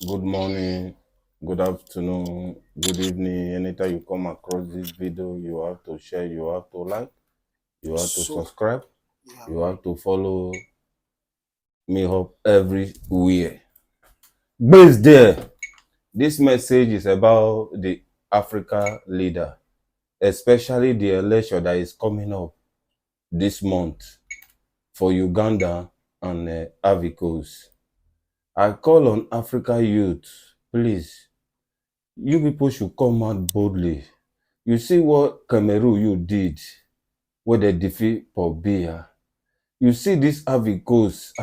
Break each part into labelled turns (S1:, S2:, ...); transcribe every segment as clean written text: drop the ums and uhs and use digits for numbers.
S1: Good morning, good afternoon, good evening. Anytime you come across this video, you have to share, you have to like, you have to
S2: So,
S1: subscribe,
S2: yeah,
S1: you have to follow me up everywhere. Based there, this message is about the Africa leader, especially the election that is coming up this month for Uganda and Ivory Coast. I call on Africa youth, please, you people should come out boldly. You see what Cameroon you did when they defeat Paul Biya. You see this Ivory Coast,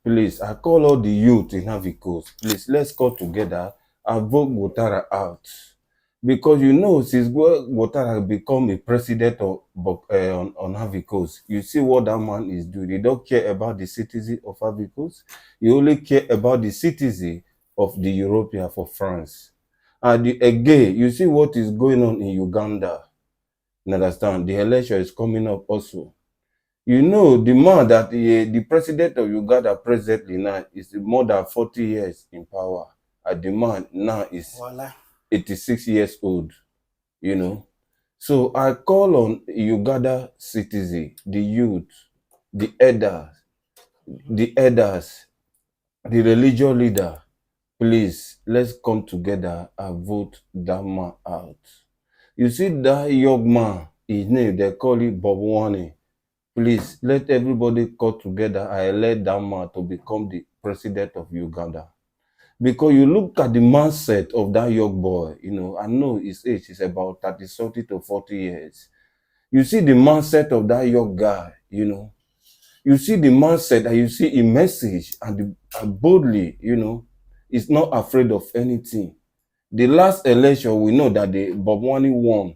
S1: please, I call all the youth in Ivory Coast, please, let's come together and vote Ouattara out. Because you know, since Ouattara become a president on Ivory Coast, you see what that man is doing. He don't care about the citizen of Ivory Coast. He only care about the citizen of the European for France. And again, you see what is going on in Uganda. You understand? The election is coming up also. You know, the man that the president of Uganda presently now is more than 40 years in power. And the man now is
S2: voila.
S1: 86 years old, you know. So I call on Uganda citizen, the youth, the elders, the religious leader, please, let's come together and vote that man out. You see that young man, his name, they call it Bob Wani. Please, let everybody come together and elect that man to become the president of Uganda. Because you look at the mindset of that young boy, you know, I know his age is about 30 something to 40 years. You see the mindset of that young guy, you know. You see the mindset and you see a message and boldly, you know, is not afraid of anything. The last election, we know that the Bob Wani won.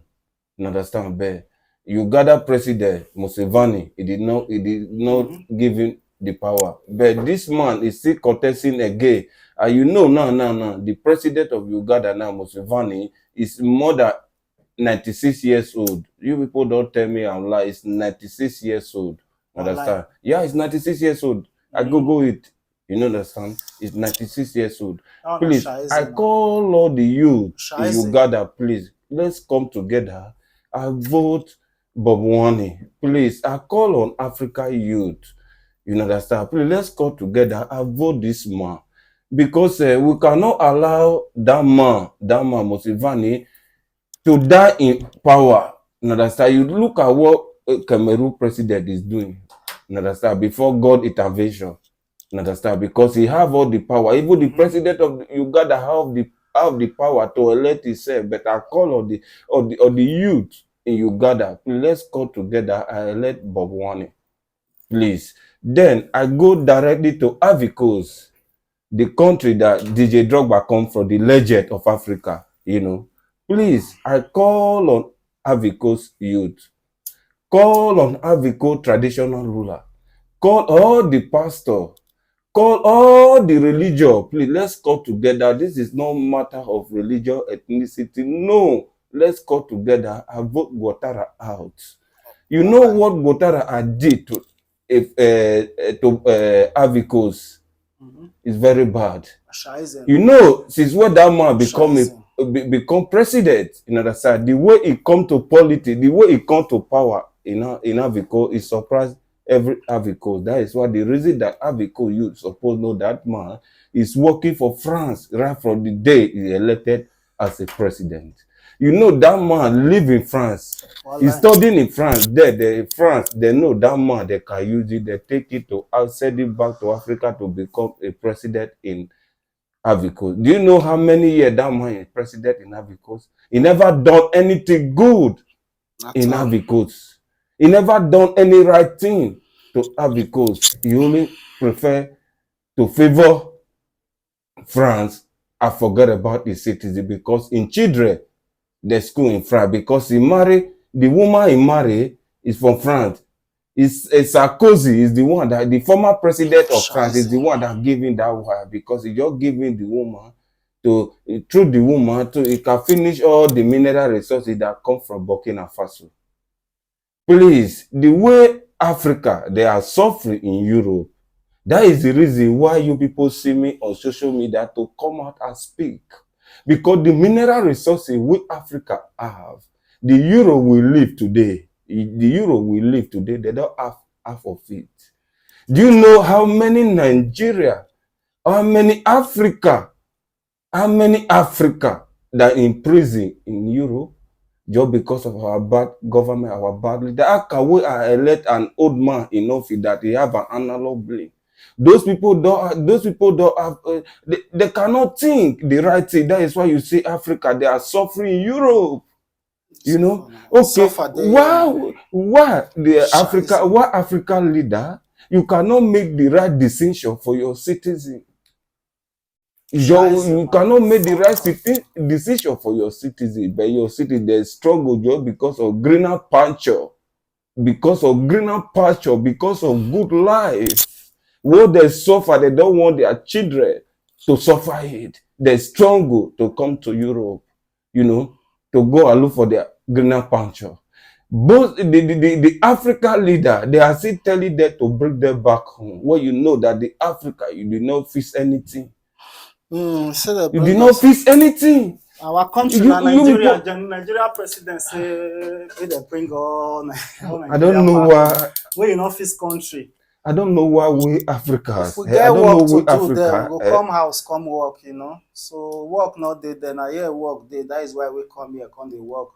S1: You understand? But Uganda president Museveni, he did not
S2: Mm-hmm.
S1: give him the power. But this man is still contesting again. And you know now, the president of Uganda now, Museveni, is more than 96 years old. You people don't tell me I'm lying. It's 96 years old.
S2: Voila.
S1: Understand? Yeah, it's 96 years old. I
S2: Mm-hmm.
S1: Google it. You know, understand? It's 96 years old.
S2: Oh, no,
S1: Please, I
S2: Shaize now.
S1: call all the youth in
S2: Shaize.
S1: Uganda, please. Let's come together and vote Bob Wani. Please, I call on Africa youth. You understand? Please, let's come together and vote this man. Because we cannot allow that man, Museveni, to die in power. You understand? You look at what Cameroon president is doing. You understand? Before God intervention. You understand? Because he have all the power. Even the
S2: Mm-hmm.
S1: president of Uganda have the power to elect himself. But I call on the youth in Uganda. Let's come together and elect Bob Wani. Please. Then I go directly to Ivory Coast, the country that DJ Drogba come from, the legend of Africa, you know. Please, I call on Ivory Coast youth, call on Ivory Coast traditional ruler, call all the pastor, call all the religion. Please, let's come together. This is no matter of religion, ethnicity. No, let's come together and vote Ouattara out. You know
S2: Voila.
S1: what Ouattara did to Ivory Coast
S2: Mm-hmm.
S1: is very bad.
S2: Shaize
S1: You
S2: now.
S1: know, since when that man
S2: Shaize.
S1: become president in other side, the way he come to politics, the way he come to power in Avico, it surprised every Avico. That is why the reason that Avico you suppose know that man is working for France right from the day he elected as a president. You know that man live in France. He's
S2: Voila.
S1: studying in France. France, they know that man, they can use it, they take it to send it back to Africa to become a president in Ivory Coast. Do you know how many years that man is president in Ivory Coast? He never done anything good
S2: At
S1: in
S2: all.
S1: Ivory Coast. He never done any right thing to Ivory Coast. He only prefer to favor France and forget about his citizen because in children, they school in France because the woman he marry is from France. Sarkozy is the one that the former president of France is
S2: Shaize.
S1: the one that gave him that wife because he just giving the woman to through the woman to he can finish all the mineral resources that come from Burkina Faso. Please, the way Africa they are suffering in Europe, That is the reason why you people see me on social media to come out and speak. Because the mineral resources we Africa have, the euro we live today, they don't have half of it. Do you know how many Nigeria, how many Africa that in prison in Europe just because of our bad government, our bad leader? How can we elect an old man in office that he have an analog brain? Those people don't have, they cannot think the right thing. That is why you see Africa, they are suffering in Europe. You know, okay,
S2: Suffer there.
S1: why African leader, you cannot make the right decision for your citizen. You cannot make the right decision for your citizen, but your citizen they struggle just because of greener pasture, because of good life. What they suffer, they don't want their children to suffer it. They struggle to come to Europe, you know, to go and look for their greener pasture. Both the African leader, they are still telling them to bring them back home. Well, you know that the Africa, you did not fix anything.
S2: Say they
S1: You
S2: bring
S1: did not
S2: us.
S1: fix anything.
S2: Our country, Nigeria president say we dey bring all
S1: I don't
S2: Nigeria
S1: know
S2: back.
S1: why.
S2: We in office country.
S1: I don't know why we
S2: If
S1: Africans.
S2: we
S1: I
S2: get
S1: don't know
S2: work
S1: we
S2: to do, then we
S1: Africa.
S2: go come house, come work, you know. So work not dey, then I hear work dey. That is why we come here, come dey work.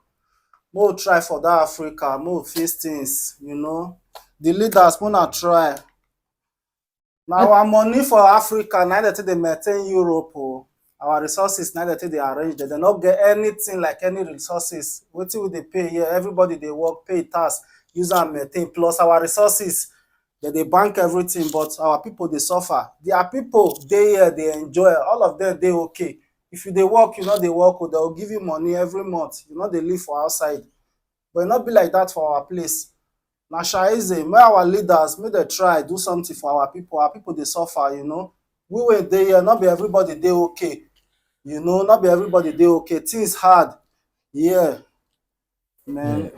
S2: More try for that Africa, more fix things, you know. The leaders wanna try. Now our money for Africa, neither till they maintain Europe. Oh. Our resources, neither till they arrange them. They not get anything like any resources. What will they pay here? Everybody they work, pay tax, use and maintain. Plus our resources, they bank everything, but our people they suffer. Their people they here, they enjoy. All of them they okay. If you they work, you know they work, they will give you money every month. You know they live for outside, but it not be like that for our place. Na Shaize, may our leaders, may they try do something for our people. Our people they suffer, you know. We were there, not be everybody they okay. You know, not be everybody they okay. Things hard. Yeah, man.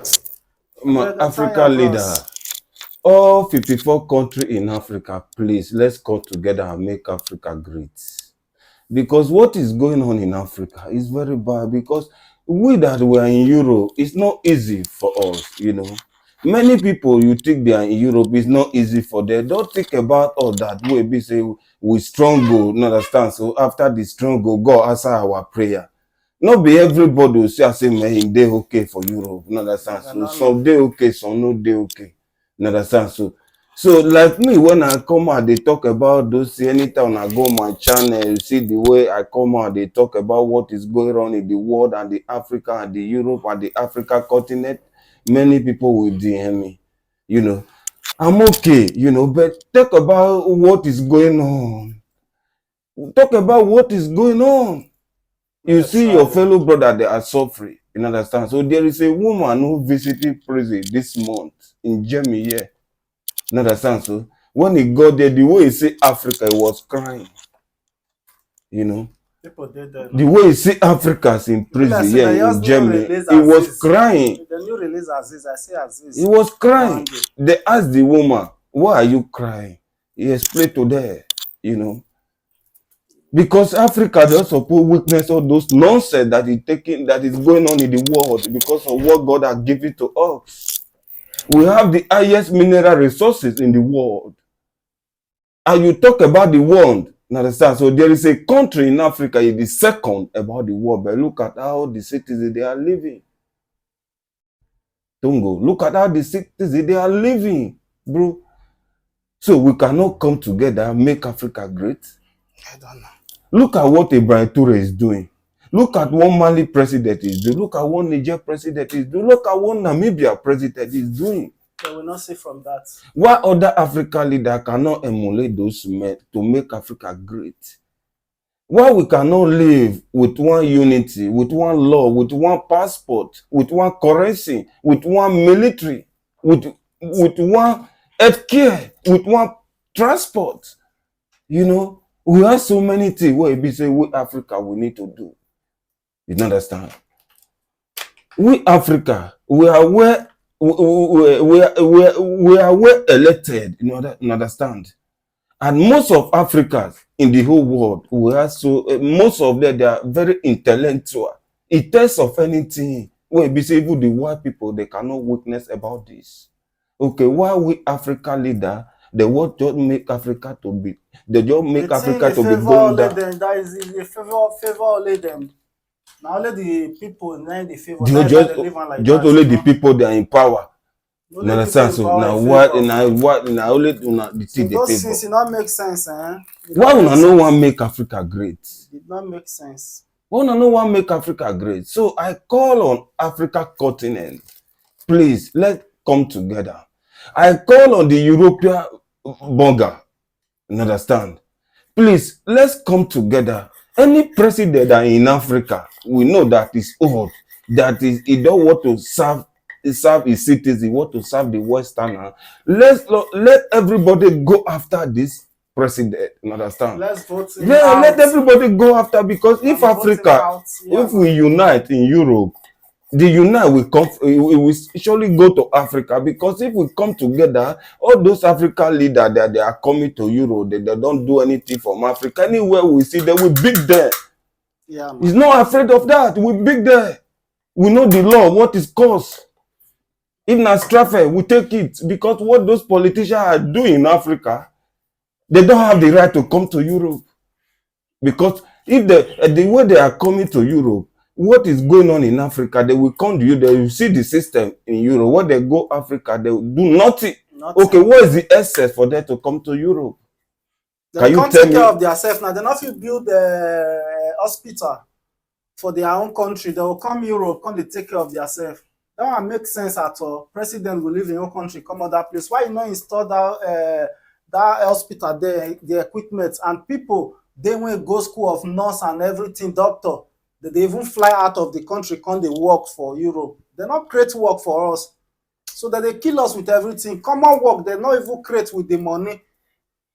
S1: My
S2: Abeg,
S1: African
S2: tire
S1: leader,
S2: bros.
S1: all 54 countries in Africa, please, let's come together and make Africa great. Because what is going on in Africa is very bad. Because we that were in Europe, it's not easy for us, you know. Many people you think they are in Europe, it's not easy for them. Don't think about all that. We say we struggle, you understand? So after the struggle, God answer our prayer. Not be everybody will say man, they okay for Europe, you understand?
S2: I
S1: So
S2: don't know.
S1: some they okay, some no they okay, you understand? So like me, when I come out, they talk about those. Anytime I go on my channel, you see the way I come out, they talk about what is going on in the world and the Africa and the Europe and the Africa continent. Many people will DM me, you know. I'm okay, you know, but talk about what is going on. Talk about what is going on.
S2: May
S1: You
S2: they
S1: see
S2: try.
S1: your fellow brother, they are suffering. You understand? So there is a woman who visited prison this month in Germany here. You understand? So when he got there, the way he say Africa, he was crying. You know,
S2: People did that
S1: the
S2: now.
S1: way he see Africans in
S2: Be like
S1: prison
S2: say
S1: here
S2: they
S1: in
S2: just new
S1: Germany,
S2: release
S1: he was
S2: Aziz.
S1: crying.
S2: The new release Aziz, I see
S1: He
S2: Aziz.
S1: was crying.
S2: One day.
S1: They asked the woman, "Why are you crying?" He explained to them, you know, because Africa just suppose witness all those nonsense that is going on in the world because of what God has given to us. We have the highest mineral resources in the world. And you talk about the world, understand? So there is a country in Africa, is the second about the world, but look at how the cities they are living. Tongo, look at how the cities they are living, bro. So we cannot come together and make Africa great.
S2: I don't know.
S1: Look at what Ibrahim Toure is doing. Look at what Mali president is doing. Look at what Niger president is doing. Look at what Namibia president is doing.
S2: They will not see from that.
S1: Why other African leaders cannot emulate those men to make Africa great? Why we cannot live with one unity, with one law, with one passport, with one currency, with one military, with one healthcare, with one transport? You know, we have so many things where we say we Africa we need to do. You understand? We Africa, we are well elected. You understand? And most of Africans in the whole world, we are so most of them they are very intellectual. It tells of anything. When be say even the white people they cannot witness about this. Okay, why we Africa leader they want just make Africa to be they just
S2: The
S1: make
S2: thing
S1: Africa
S2: they
S1: to be
S2: favor
S1: going
S2: only
S1: down.
S2: them. That is the favor only them. Now only the people now they favor.
S1: They
S2: That is why
S1: just
S2: they live on like
S1: just
S2: that.
S1: only
S2: You
S1: the
S2: know,
S1: people they are in power. You
S2: only people
S1: understand?
S2: in
S1: So
S2: power in
S1: now
S2: favor.
S1: what now only the
S2: So
S1: thing they
S2: those
S1: favor.
S2: things it not make sense, eh? It
S1: Why
S2: not make
S1: una no
S2: sense.
S1: one make Africa great?
S2: It did not make sense.
S1: Why una no one make Africa great? So I call on Africa continent, please let's come together. I call on the European burger, you understand? Please let's come together. Any president that in Africa, we know that is old, that is he don't want to serve his citizens, he want to serve the Westerner. Let everybody go after this president, you understand?
S2: Let's vote him
S1: Yeah, let
S2: out.
S1: everybody go after because if
S2: And vote him
S1: Africa,
S2: out. Yeah,
S1: if
S2: man.
S1: we unite in Europe, the unite will come, we will surely go to Africa because if we come together, all those African leaders that they are coming to Europe, they don't do anything from Africa. Anywhere we see them, we beat them.
S2: Yeah,
S1: He's
S2: man.
S1: not afraid of that. We beat them. We know the law, what is cause. If na straffer, we take it because what those politicians are doing in Africa, they don't have the right to come to Europe. Because if the way they are coming to Europe, what is going on in Africa, they will come to you, they will see the system in Europe. When they go Africa, they will do nothing. Okay,
S2: Nothing.
S1: what is the excess for them to come to Europe?
S2: They
S1: Can you
S2: can't
S1: tell
S2: take care
S1: me?
S2: of themselves now. They not fit build a hospital for their own country. They will come Europe, come they take care of themselves. That one make sense at all. President will leave in your country, come other place. Why you not install that hospital there, the equipment and people they went go school of nurse and everything, doctor. They even fly out of the country, come they work for Europe. They not create work for us. So that they kill us with everything. Common work, they not even create with the money.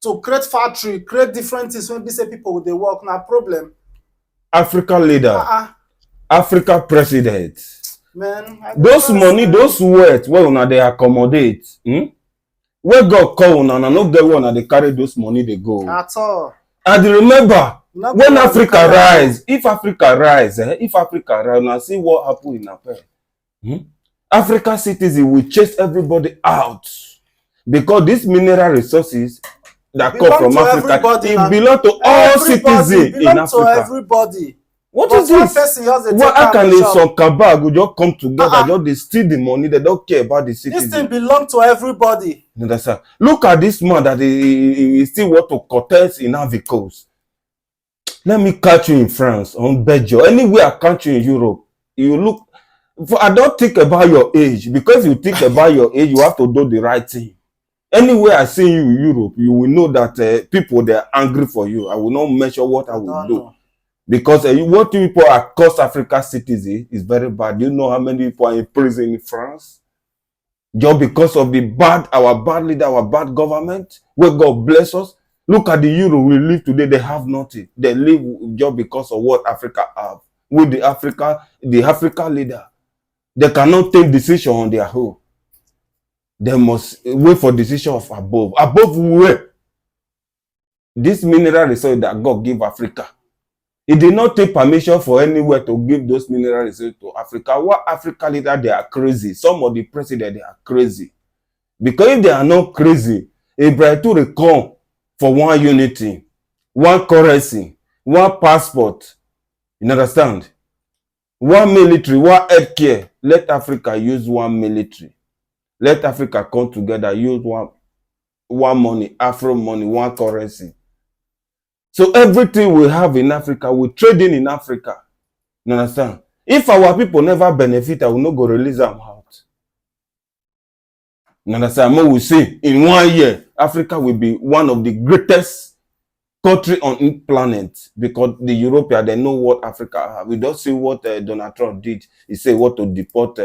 S2: To create factory, create different things when they say people with the work, na problem.
S1: Africa leader,
S2: Uh-uh.
S1: Africa president.
S2: Man, I dey
S1: Those
S2: vex,
S1: money,
S2: man.
S1: those wealth, where una they accommodate. Where God call una, no get one, they carry those money, they go.
S2: At all.
S1: And remember,
S2: You not get
S1: when
S2: where they
S1: Africa
S2: carry am
S1: rise, if Africa rise, if Africa rise, now see what happened in Nepal. African citizens will chase everybody out because these mineral resources that come
S2: belong
S1: from
S2: to
S1: Africa,
S2: everybody
S1: it
S2: now.
S1: belong to all citizens in
S2: Belong to
S1: Africa.
S2: everybody.
S1: What
S2: But
S1: is
S2: one
S1: this?
S2: person just dey
S1: Well,
S2: take
S1: how
S2: am
S1: can
S2: dey
S1: they
S2: chop.
S1: some cabal go just come together,
S2: Uh-uh.
S1: just they steal the money, they don't care about the
S2: This thing
S1: citizens?
S2: belong to everybody.
S1: You understand? Look at this man that he still want to contest in Ivory Coast. Let me catch you in France, on Belgium, anywhere I catch you in Europe. You look, I don't think about your age because you think about your age, you have to do the right thing. Anywhere I see you in Europe, you will know that people they are angry for you. I will not measure what I will
S2: don't
S1: do.
S2: know.
S1: Because what people are across Africa citizens is very bad. Do you know how many people are in prison in France? Just because of our bad leader, our bad government, where God bless us. Look at the Euro we live today, they have nothing. They live just because of what Africa have. With the Africa leader, they cannot take decision on their own. They must wait for decision of above. Above where? This mineral resource that God give Africa. He did not take permission for anywhere to give those mineral resources to Africa. What Africa leaders, they are crazy. Some of the presidents, they are crazy. Because if they are not crazy, Ibrahim Toure come for one unity, one currency, one passport. You understand? One military, one healthcare. Let Africa use one military. Let Africa come together, use one money, Afro money, one currency. So everything we have in Africa, we trade in Africa. You understand? If our people never benefit, I will not go release them out. You understand? What we see in 1 year, Africa will be one of the greatest country on the planet because the Europeans, they know what Africa have. We don't see what Donald Trump did. He said what to deport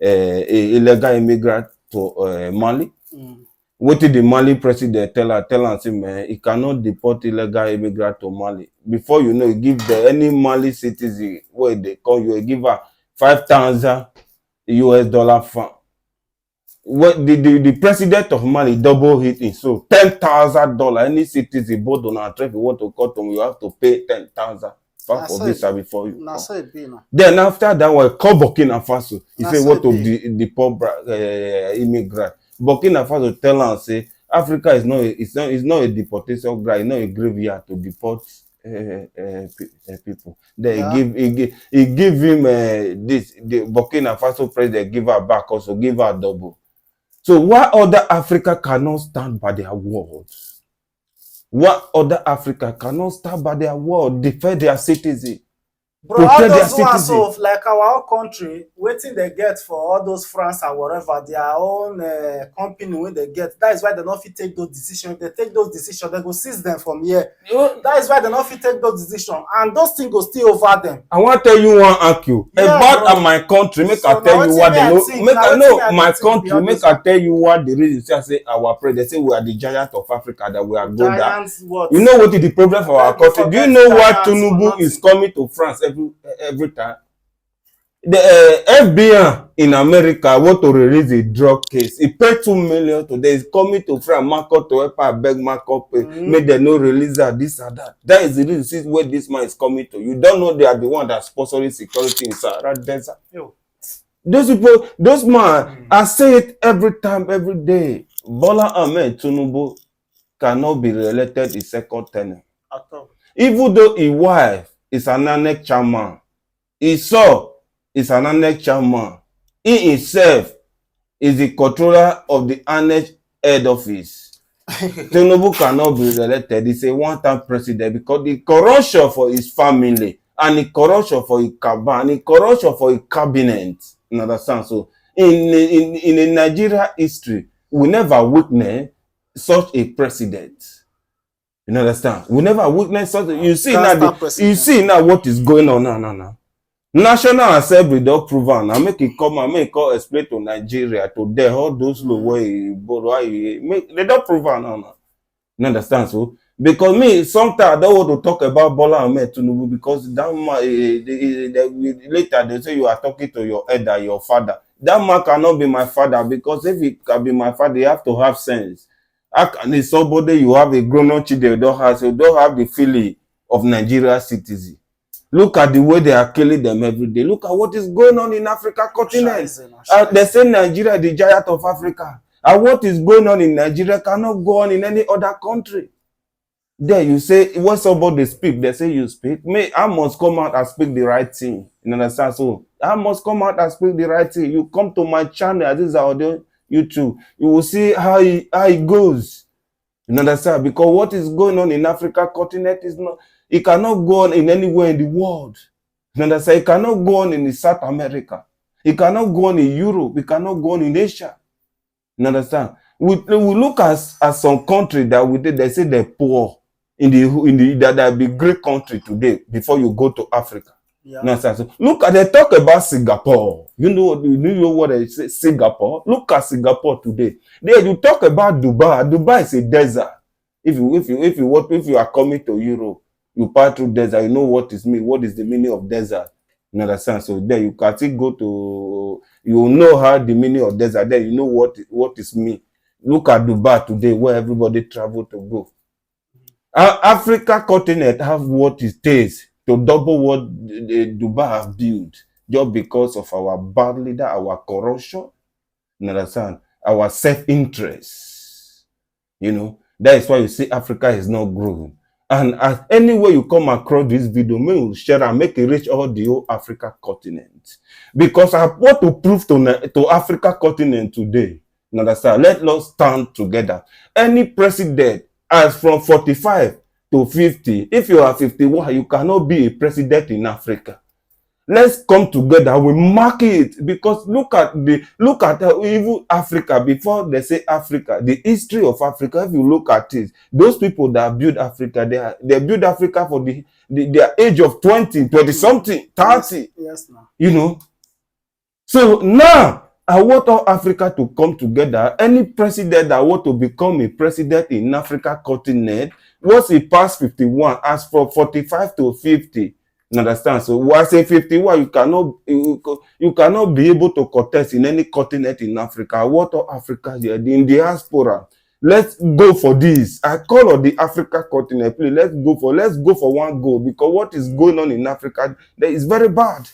S1: illegal immigrant to Mali. What did the Mali president tell am say, man, he cannot deport illegal immigrant to Mali. Before you know, he give any Mali citizen where they come, you give her $5,000 US fine. what the president of Mali double hit in so $10,000. Any citizen both Donald Trump you want to cut him, you have to pay 10,000
S2: Na
S1: for
S2: so e
S1: visa
S2: be.
S1: before you
S2: Na
S1: come.
S2: so e be now.
S1: Then after that one, call Burkina Faso. He
S2: Na
S1: say
S2: so e
S1: what to
S2: be.
S1: deport immigrant. Burkina Faso tell am say Africa is not it's not a deportation ground, it's not a graveyard to deport people. Then
S2: Yeah.
S1: he give him this the Burkina Faso president give her back also give her double. So why other Africa cannot stand by their words? Why other Africa cannot stand by their word, defend their citizen,
S2: Bro, all
S1: protect their
S2: those ones
S1: citizen?
S2: of like our own country, wetin they get for all those France and whatever, their own company wey they get. That is why they no fit take those decisions. If they take those decisions, they go seize them from here. That is why they no fit take those decisions, and those things go still over them.
S1: I wan tell you one argue
S2: Yeah,
S1: about
S2: bro.
S1: my country. Make I
S2: So
S1: tell
S2: na
S1: you
S2: wetin
S1: what
S2: me
S1: they
S2: I
S1: know.
S2: think,
S1: Make
S2: na
S1: I
S2: wetin me
S1: know
S2: I
S1: my
S2: dey think be
S1: country.
S2: all
S1: Make
S2: this
S1: I
S2: one.
S1: tell you what the reason say our president say we are the giant of Africa, that we are good at.
S2: Giants what?
S1: You know what is the problem for our
S2: Abeg you
S1: country? Do you
S2: forget
S1: know why
S2: giants for
S1: Tinubu is
S2: nothing.
S1: coming to France every time? The FBI in America want to release a drug case. He paid 2 million today. He's coming to France, Marco to help her beg Marco pay. Make them no release her, this or that. That is the reason see where this man is coming to. You don't know they are the one that sponsoring security in Sahara Desert.
S2: Yo.
S1: Those people, those man, I say it every time, every day. Bola Ahmed Tinubu cannot be re-elected in second term.
S2: At all.
S1: Even though his wife is an annex chairman, his son is an annex chairman. He himself is the controller of the annex head office. Tinubu cannot be re-elected. He's a one-time president because the corruption for his family and the corruption for his cabal and the corruption for his cabinet. You understand? So in a Nigeria history, we never witnessed such a president. You understand? We never witnessed such a, you see now you see now what is going on now. National Assembly don prove am. Now make e come and make e come explain to Nigeria to them all those law wey e borrow make they don prove am now. You understand? So because me sometimes I don't want to talk about Bola Ahmed Tinubu because that man later they say you are talking to your elder, your father. That man cannot be my father because if he can be my father, you have to have sense. How can somebody you have a grown-up children don't have the feeling of Nigeria citizen? Look at the way they are killing them every day. Look at what is going on in Africa continent. They say Nigeria is the giant of Africa. And what is going on in Nigeria cannot go on in any other country. There you say, when somebody speak, they say you speak. Me, I must come out and speak the right thing. You understand? So I must come out and speak the right thing. You come to my channel, this is audio YouTube. You will see how it goes. You understand? Because what is going on in Africa continent is not, it cannot go on in anywhere in the world. You understand? It cannot go on in South America. It cannot go on in Europe. It cannot go on in Asia. You understand? We look at some country that they say they're poor in the that be great country today before you go to Africa. Yeah. You understand? So look at they talk about Singapore. You know what they say Singapore? Look at Singapore today. Then you talk about Dubai. Dubai is a desert. If you are coming to Europe, you pass through desert, you know what is the meaning of desert. You understand? So there you can still go to, you know how the meaning of desert, then you know what is mean. Look at Dubai today where everybody travel to go. Africa continent have what it takes to double what Dubai have built just because of our bad leader, our corruption, you understand? Our self-interest. You know, that is why you see Africa is not growing. And as anywhere you come across this video, may you share and make it reach all the whole Africa continent. Because I want to prove to Africa continent today. You understand? Let us stand together. Any president as from 45 to 50, if you are 51, you cannot be a president in Africa. Let's come together. We mark it because look at even Africa. Before they say Africa, the history of Africa. If you look at it, those people that build Africa, they build Africa for their age of 20 something, 30.
S2: Yes, no.
S1: You know. So now I want all Africa to come together. Any president that want to become a president in Africa continent, once he pass 51, as from 45 to 50. You understand? So why say 51? You cannot be able to contest in any continent in Africa. What of Africa here? In diaspora. Let's go for this. I call on the Africa continent, please. Let's go for one goal, because what is going on in Africa that is very bad.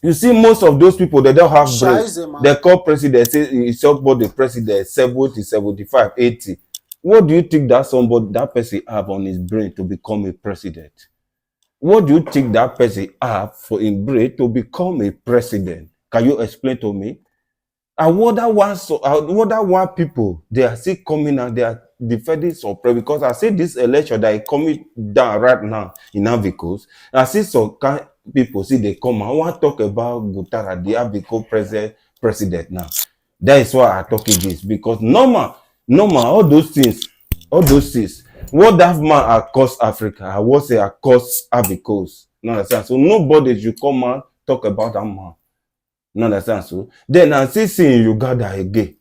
S1: You see, most of those people, they don't have brain.
S2: Shaize,
S1: They
S2: man.
S1: call president, say it's somebody president 70, 75, 80. What do you think that person have on his brain to become a president? What do you think that person have for in brain to become a president? Can you explain to me? And what that one people, they are still coming and they are defending some prayer, because I see this election that is coming down right now in Avicos. I see some kind people see they come. I want to talk about Gutara, the Avico president now. That is why I talking this, because normal, all those things. What that man across Africa, I was say across Avicos. You understand? So nobody should come and talk about that man. You understand? So then I see in Uganda again.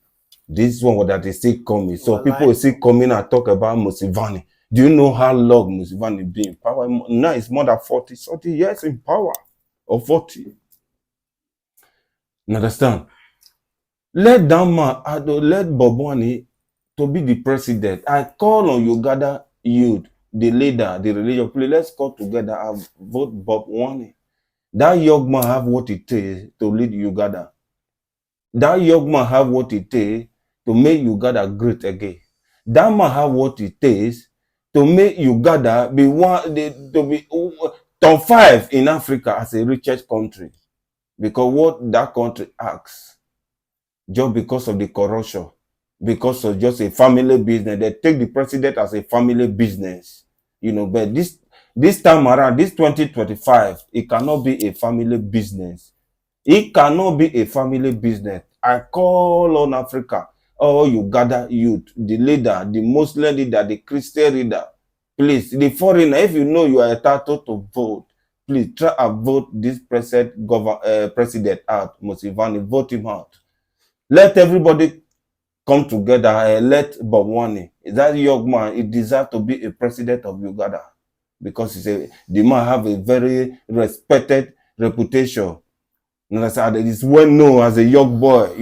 S1: This one that is still coming. So people
S2: Wallahi.
S1: is still coming and talk about Museveni. Do you know how long Museveni been in power? Now it's more than 40 years in power. Or 40. You understand? Let that man, let Bobwani to be the president. I call on Uganda youth, the leader, the religion. Please, let's come together and vote Bob Wani. That young man have what it takes to lead Uganda. That young man have what it takes to make Uganda great again. That man have what it takes to make Uganda be to be top 5 in Africa as a richest country. Because what that country asks, just because of the corruption, because of just a family business, they take the president as a family business. But this time around, this 2025, it cannot be a family business. It cannot be a family business. I call on Africa, all Uganda youth, the leader, the Muslim leader, the Christian leader, please, the foreigner, if you know you are entitled to vote, please try and vote this president out, Museveni, vote him out. Let everybody come together and let Bobwani, that young man, he deserves to be a president of Uganda, because the man have a very respected reputation. You understand? He's well known as a young boy.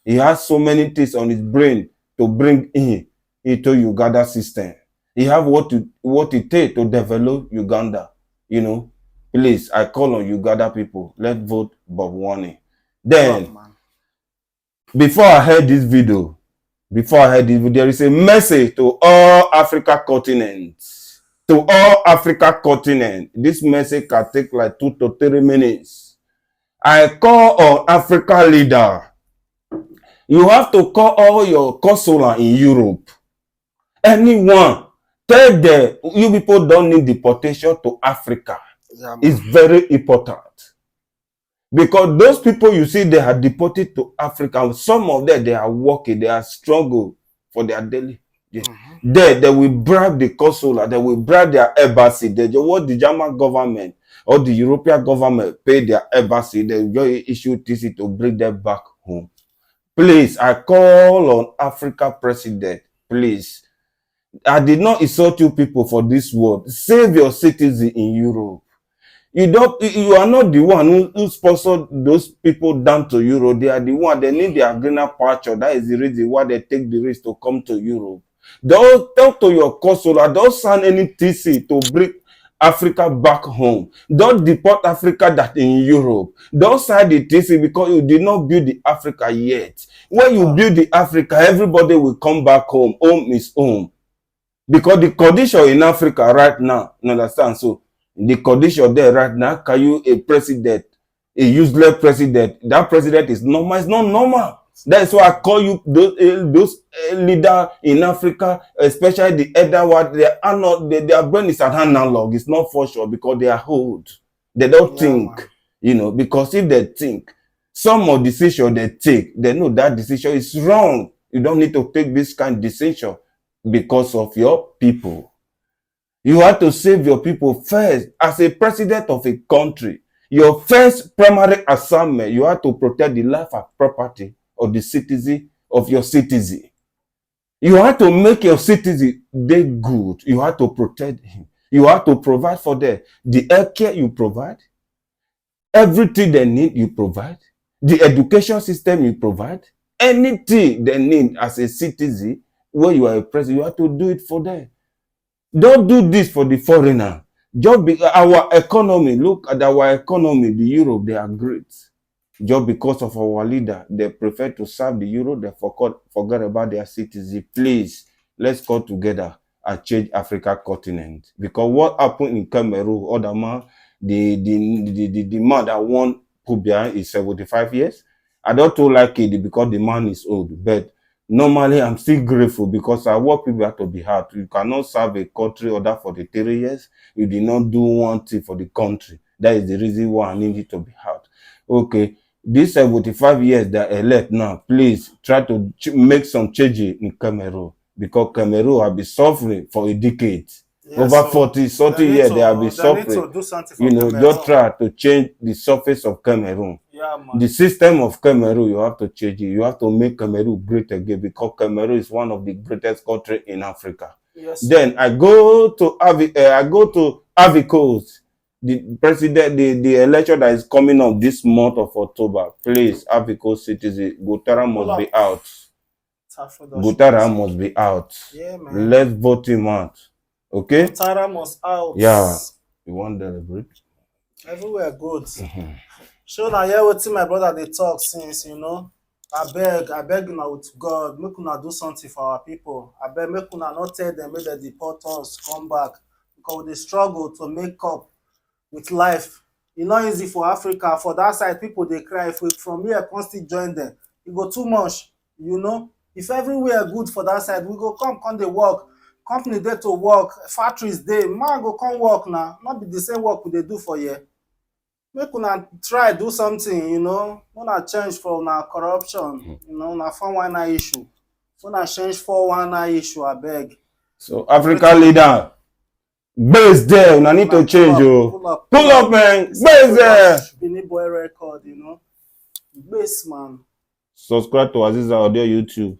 S1: He has so many things on his brain to bring into Uganda system. He have what it takes to develop Uganda. Please, I call on Uganda people. Let's vote Bob Wani.
S2: Talk,
S1: Then,
S2: man.
S1: before I heard this video, there is a message to all Africa continents. To all Africa continent. This message can take like 2 to 3 minutes. I call on Africa leader. You have to call all your consular in Europe. Anyone, tell them you people don't need deportation to Africa.
S2: Yeah,
S1: It's
S2: man.
S1: very important. Because those people you see, they are deported to Africa. Some of them, they are working, they are struggling for their daily.
S2: Mm-hmm.
S1: They will bribe the consular, they will bribe their embassy. They just want the German government or the European government pay their embassy. They will issue TC to bring them back home. Please, I call on Africa president. Please, I did not insult you people for this word. Save your citizen in Europe. You are not the one who sponsored those people down to Europe. They are the one, they need their greener pasture. That is the reason why they take the risk to come to Europe. Don't talk to your consular, don't sign any TC to bring Africa back home. Don't deport Africa that in Europe. Don't sign the TC because you did not build the Africa yet. When you
S2: Talk.
S1: build the Africa, everybody will come back home. Home is home. Because the condition in Africa right now, you understand? So the condition there right now, can you a president, a useless president, that president is normal? It's not normal. That's why I call you those leader in Africa, especially the elder one. They are not their brain is an analog. It's not for sure because they are old. They don't
S2: Yeah, man.
S1: think, because if they think, some of decision they take, they know that decision is wrong. You don't need to take this kind of decision because of your people. You have to save your people first. As a president of a country, your first primary assignment, you have to protect the life and property of the citizen, of your citizen. You have to make your citizen they good. You have to protect him. You have to provide for them. The healthcare you provide, everything they need you provide, the education system you provide, anything they need as a citizen, when you are a president, you have to do it for them. Don't do this for the foreigner. Just be, our economy, look at our economy, the Europe, they are great. Just because of our leader, they prefer to serve the euro, they forget about their citizens. Please, let's come together and change Africa continent. Because what happened in Cameroon, other man, the man that won Kubia is 75 years. I don't too like it because the man is old, but normally I'm still grateful because I want people have to be hard. You cannot serve a country other for the 3 years. You did not do one thing for the country. That is the reason why I need it to be hard. Okay. This 75 years that elect now, please try to make some changes in Cameroon because Cameroon have been suffering for a decade.
S2: Yes,
S1: Over
S2: so
S1: 40 years, they have been
S2: they need to
S1: suffering.
S2: do something for Cameroon.
S1: Just try to change the surface of Cameroon.
S2: Yeah, man.
S1: The system of Cameroon, you have to change it. You have to make Cameroon great again because Cameroon is one of the greatest countries in Africa.
S2: Yes,
S1: then I go to Ivory Coast. The president, the election that is coming up this month of October. Please, Ivory Coast citizen, Gotara must be out. Gotara must be out.
S2: Yeah, man.
S1: Let's vote him out. Okay?
S2: Gotara must out.
S1: Yeah. You want to deliberate?
S2: Everywhere good. So now hear wetin my brother dey talk since, you know. I beg una with God, make una do something for our people. I beg make una not tell them make they deport us, come back. Because they struggle to make up with life. It's not easy for Africa. For that side, people they cry. If we from here come still join them, it go too much, you know. If everywhere good for that side, we go come they work. Company there to work, factories there, man go come work now. Not be the same work we they do for you. Make una try do something, you know. Una change for una corruption, you know, una 419 issue. Una change 419 issue, I beg.
S1: So Africa leader, base there, una need to change. Pull up, man. Base there.
S2: Benin boy record, you know. Base, man.
S1: Subscribe to Aziza Audio YouTube.